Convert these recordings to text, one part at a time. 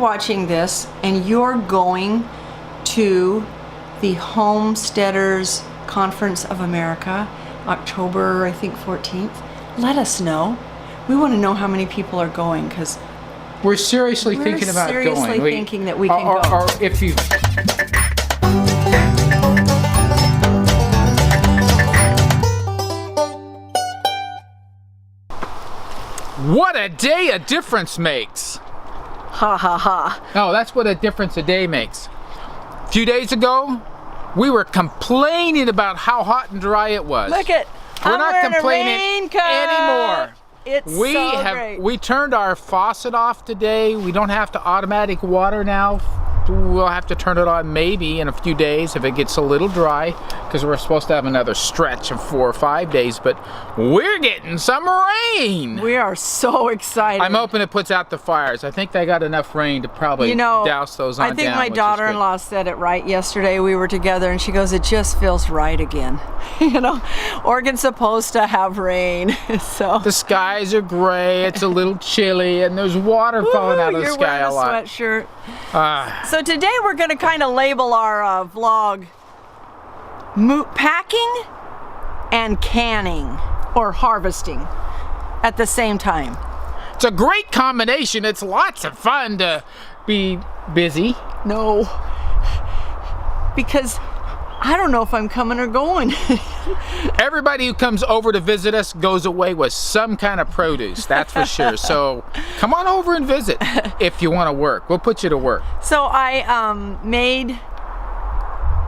Watching this and you're going to the Homesteaders Conference of America, October, I think 14th, let us know. We want to know how many people are going, because we're seriously thinking about going. We're seriously thinking that we can go. Or if you... What a day a difference makes. Ha ha ha. No, that's what a difference a day makes. A few days ago, we were complaining about how hot and dry it was. Look at, we're not complaining anymore. It's so great. We turned our faucet off today. We don't have to automatic water now. We'll have to turn it on maybe in a few days if it gets a little dry, because we're supposed to have another stretch of 4 or 5 days, but we're getting some rain. We are so excited. I'm hoping it puts out the fires. I think they got enough rain to probably douse those on down. I think my daughter-in-law said it right yesterday. We were together and she goes, it just feels right again. You know, Oregon's supposed to have rain. So the skies are gray, it's a little chilly, and there's water falling out of the sky a lot. You're wearing a sweatshirt. So today we're going to kind of label our vlog packing and canning, or harvesting at the same time. It's a great combination. It's lots of fun to be busy. No, because I don't know if I'm coming or going. Everybody who comes over to visit us goes away with some kind of produce, that's for sure. So come on over and visit if you want to work. We'll put you to work. So I made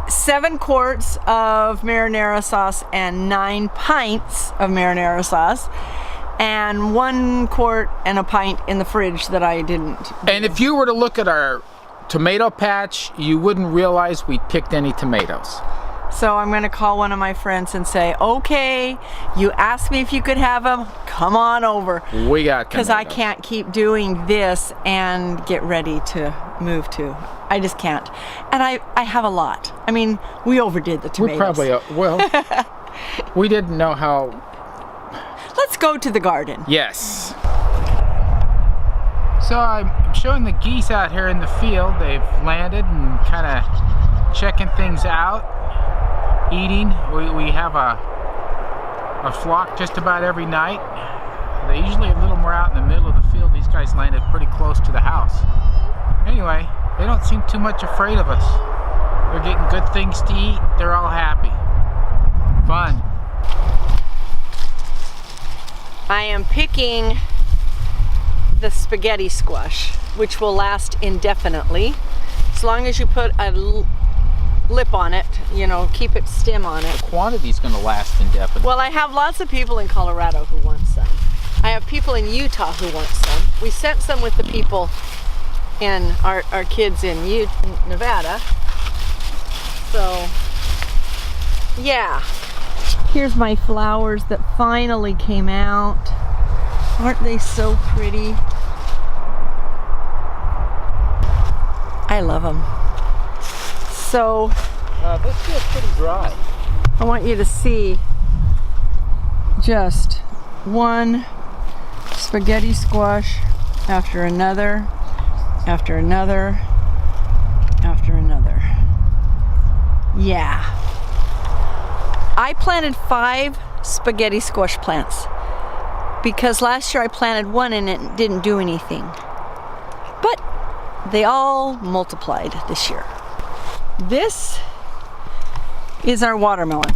7 quarts of marinara sauce and 9 pints of marinara sauce, and 1 quart and a pint in the fridge that I didn't do. And if you were to look at our tomato patch, you wouldn't realize we picked any tomatoes. So I'm going to call one of my friends and say, okay, you asked me if you could have them, come on over. We got tomatoes. Because I can't keep doing this and get ready to move to. I just can't. And I have a lot. I mean, we overdid the tomatoes. We probably, well, we didn't know how. Let's go to the garden. Yes. So I'm showing the geese out here in the field. They've landed and kind of checking things out, eating. We have a flock just about every night. They're usually a little more out in the middle of the field. These guys landed pretty close to the house. Anyway, they don't seem too much afraid of us. They're getting good things to eat. They're all happy. Fun. I am picking the spaghetti squash, which will last indefinitely as long as you put a lip on it, you know, keep its stem on it. The quantity's going to last indefinitely. Well, I have lots of people in Colorado who want some. I have people in Utah who want some. We sent some with the people in our kids in Nevada. So yeah, here's my flowers that finally came out. Aren't they so pretty? I love them. So this feels pretty dry. I want you to see just one spaghetti squash after another, after another, after another. Yeah. I planted 5 spaghetti squash plants, because last year I planted 1 and it didn't do anything. But they all multiplied this year. This is our watermelon.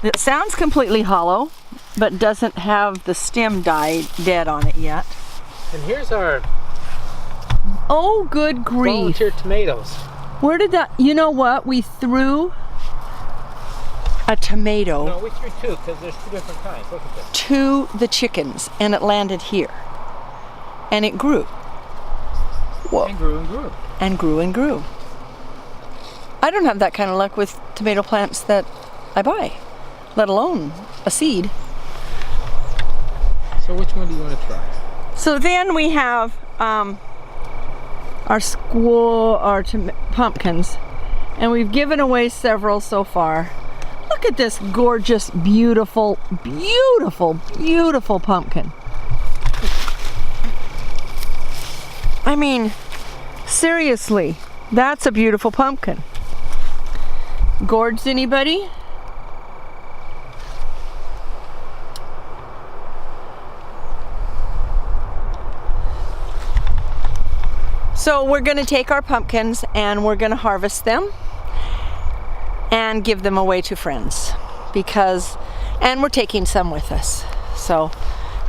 It sounds completely hollow, but doesn't have the stem dead on it yet. And here's our oh, good grief. volunteer tomatoes. Where did that, you know what? We threw a tomato. No, we threw 2 because there's 2 different kinds. Look at this. To the chickens, and it landed here. And it grew. Whoa. And grew and grew. And grew and grew. I don't have that kind of luck with tomato plants that I buy, let alone a seed. So which one do you want to try? So then we have our pumpkins, and we've given away several so far. Look at this gorgeous, beautiful, beautiful, beautiful pumpkin. I mean, Seriously, that's a beautiful pumpkin. Gourds, anybody? So we're going to take our pumpkins and we're going to harvest them and give them away to friends and we're taking some with us. So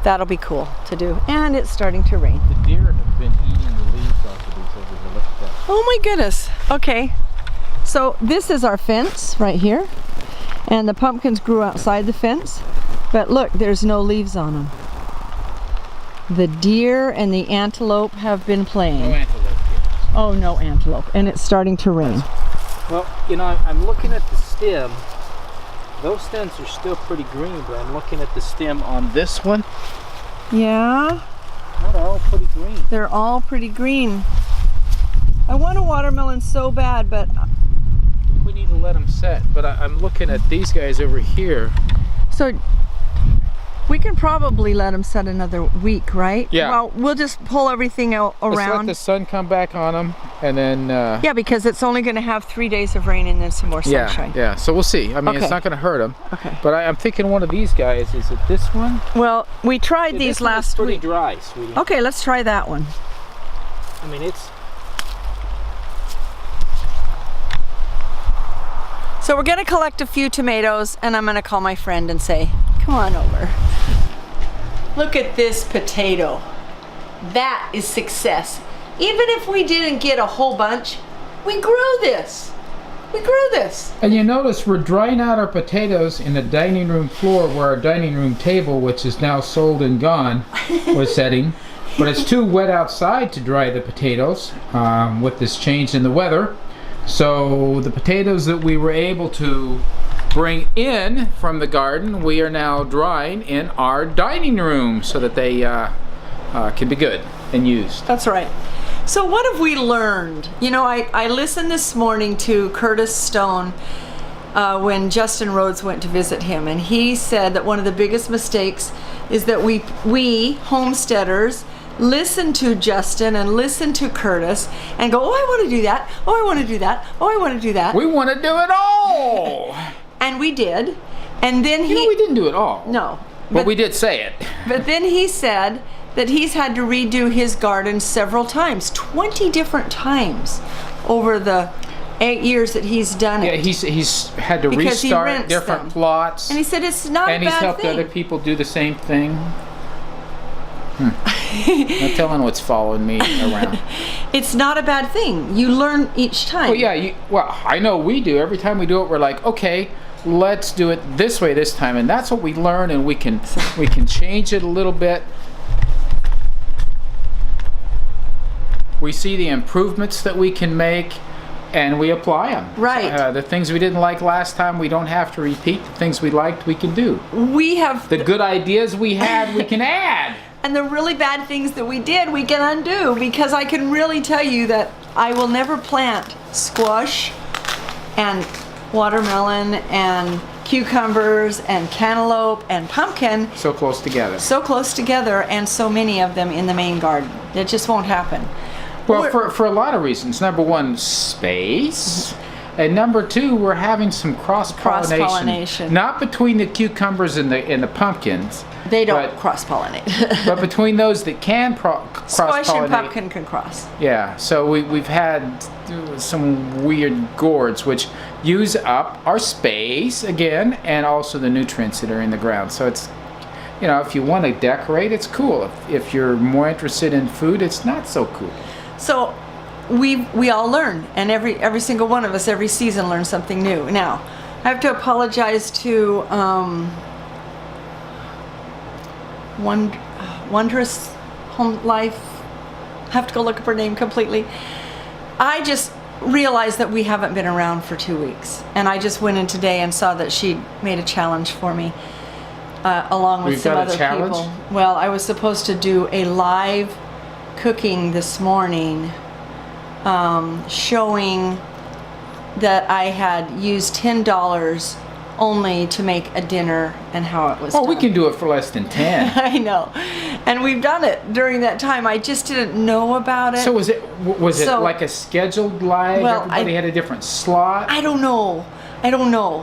that'll be cool to do. And it's starting to rain. The deer have been eating the leaves off of these over here. Look at that. Oh my goodness. Okay. So this is our fence right here. And the pumpkins grew outside the fence. But look, there's no leaves on them. The deer and the antelope have been playing. No antelope here. Oh, no antelope. And it's starting to rain. Well, you know, I'm looking at the stem. Those stems are still pretty green, but I'm looking at the stem on this one. Yeah. Oh, they're all pretty green. They're all pretty green. I want a watermelon so bad, but We need to let them set, but I'm looking at these guys over here. so we can probably let them set another week, right? Yeah. Well, we'll just pull everything out Let's let around. the sun come back on them, and then Yeah, because it's only going to have 3 days of rain and then some more sunshine. yeah. So we'll see. I mean, Okay. it's not going to hurt them. Okay. But I'm thinking one of these guys. Is it this one? Well, we tried Yeah, these this one is last pretty week. dry, sweetie. Okay, let's try that one. I mean, it's. So we're going to collect a few tomatoes and I'm going to call my friend and say, come on over. Look at this potato. That is success. Even if we didn't get a whole bunch, we grew this. We grew this. And you notice we're drying out our potatoes in the dining room floor where our dining room table, which is now sold and gone, was setting. But it's too wet outside to dry the potatoes with this change in the weather. So the potatoes that we were able to bring in from the garden, we are now drying in our dining room so that they can be good and used. That's right. So what have we learned? You know, I listened this morning to Curtis Stone when Justin Rhodes went to visit him, and he said that one of the biggest mistakes is that we homesteaders listen to Justin and listen to Curtis and go, oh, I want to do that. Oh, I want to do that. Oh, I want to do that. We want to do it all. And we did. And then You know, we didn't do it all. No. But we did say it. But then he said that he's had to redo his garden several times, 20 different times over the 8 years that he's done Yeah, it. he's had to Because he restart rents different them. plots. And he said it's not And a he's bad helped thing. other people do the same thing. Not telling what's following me around. It's not a bad thing. You learn each time. Well, yeah, well, I know we do. Every time we do it, we're like, okay, let's do it this way this time, and that's what we learn, and we can change it a little bit. We see the improvements that we can make, and we apply them. Right. The things we didn't like last time, we don't have to repeat. The things we liked, we can do. We have The good ideas we had, we can add. and the really bad things that we did, we can undo, because I can really tell you that I will never plant squash and watermelon and cucumbers and cantaloupe and pumpkin So close together. so close together and so many of them in the main garden. It just won't happen. Well, for a lot of reasons. Number one, space. And number two, we're having some cross-pollination. Cross-pollination. Not between the cucumbers and the pumpkins. They don't but- cross-pollinate. But between those that can cross-pollinate. Squash and pumpkin can cross. Yeah, so we've had some weird gourds which use up our space again, and also the nutrients that are in the ground. So it's, you know, if you want to decorate, it's cool. If you're more interested in food, it's not so cool. So we all learn, and every single one of us every season learns something new. Now, I have to apologize to Wondrous Home Life. I have to go look up her name completely. I just realized that we haven't been around for 2 weeks, and I just went in today and saw that she made a challenge for me along with We've some got a other challenge? people. Well, I was supposed to do a live cooking this morning, showing that I had used $10 only to make a dinner and how it was Well, done. we can do it for less than 10. I know. And we've done it during that time. I just didn't know about it. So was it So- like a scheduled live? Well, Everybody had a different slot? I don't know.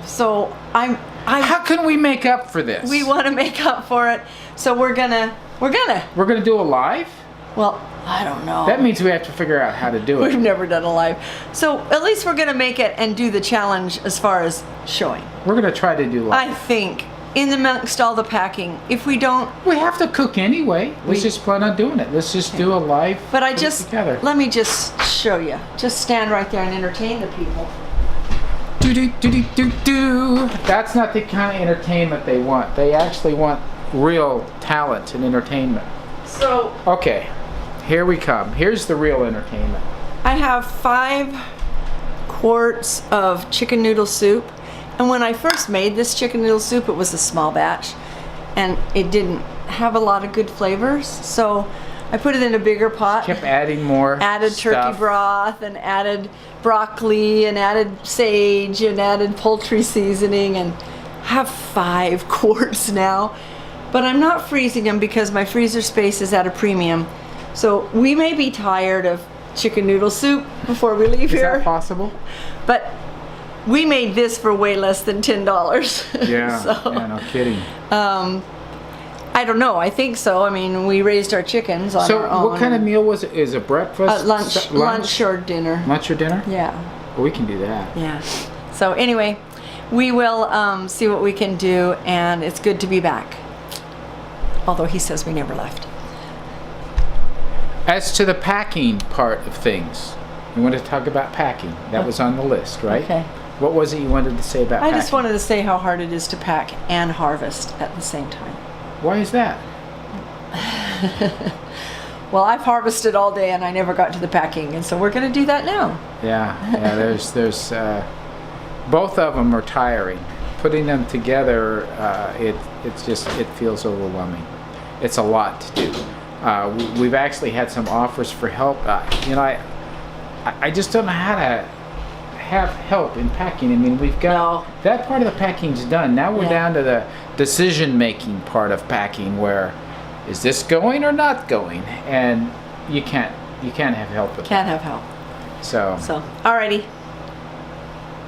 So How can we make up for this? we want to make up for it. So we're gonna. We're gonna do a live? Well, I don't know. That means we have to figure out how to do We've it. never done a live. So at least we're gonna make it and do the challenge as far as showing. We're gonna try to do live. I think in amongst all the packing, if we don't, We have to cook anyway. Let's just plan on doing it. Let's just do a live but I cook just together. let me just show you. Just stand right there and entertain the people. Do do do do do do. That's not the kind of entertainment they want. They actually want real talent and entertainment. So Okay, here we come. Here's the real entertainment. I have 5 quarts of chicken noodle soup. And when I first made this chicken noodle soup, it was a small batch. And it didn't have a lot of good flavors. So I put it in a bigger pot. Kept adding more. Added turkey stuff. broth and added broccoli and added sage and added poultry seasoning and have 5 quarts now. But I'm not freezing them because my freezer space is at a premium. So we may be tired of chicken noodle soup before we leave Is here. that possible? But we made this for way less than $10. Yeah, So, yeah, no kidding. I don't know. I think so. I mean, we raised our chickens on So our own. what kind of meal was it? Is it breakfast? Lunch or dinner. Lunch or dinner? Yeah. Well, we can do that. Yeah. So anyway, we will see what we can do, and it's good to be back. Although he says we never left. As to the packing part of things, you want to talk about packing. That was on the list, right? Okay. What was it you wanted to say about I packing? just wanted to say how hard it is to pack and harvest at the same time. Why is that? Well, I've harvested all day and I never got to the packing, and so we're going to do that now. Yeah, there's both of them are tiring. Putting them together, it feels overwhelming. It's a lot to do. We've actually had some offers for help. I just don't know how to have help in packing. I mean, we've got that part of the packing's done. Now we're down to the decision-making part of packing, where is this going or not going? And you can't have help with Can't have help. that. So alrighty.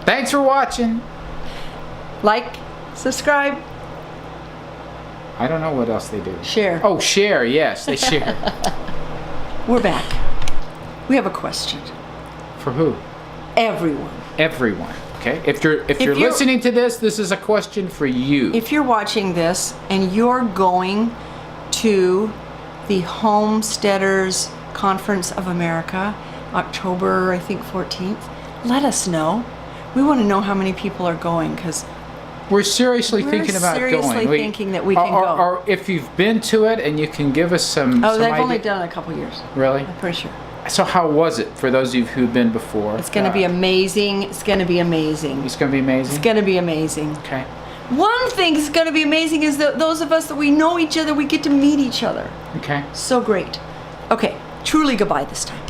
Thanks for watching. Like, subscribe, I don't know what else they do. share. Oh, share. Yes, they share. We're back. We have a question. For who? Everyone. Everyone. Okay. If you're listening to this is a question for you. If you're watching this and you're going to the Homesteaders Conference of America, October, I think 14th, let us know. We want to know how many people are going, because we're seriously thinking about going. Thinking that we can go. Or if you've been to it and you can give us some. Oh, some they've idea. only done it a couple years. Really? I'm pretty sure. So how was it for those of you who've been before? It's going to be amazing. It's going to be amazing. It's going to be amazing? It's going to be amazing. Okay. One thing that's going to be amazing is that those of us that we know each other, we get to meet each other. Okay. So great. Okay, truly goodbye this time.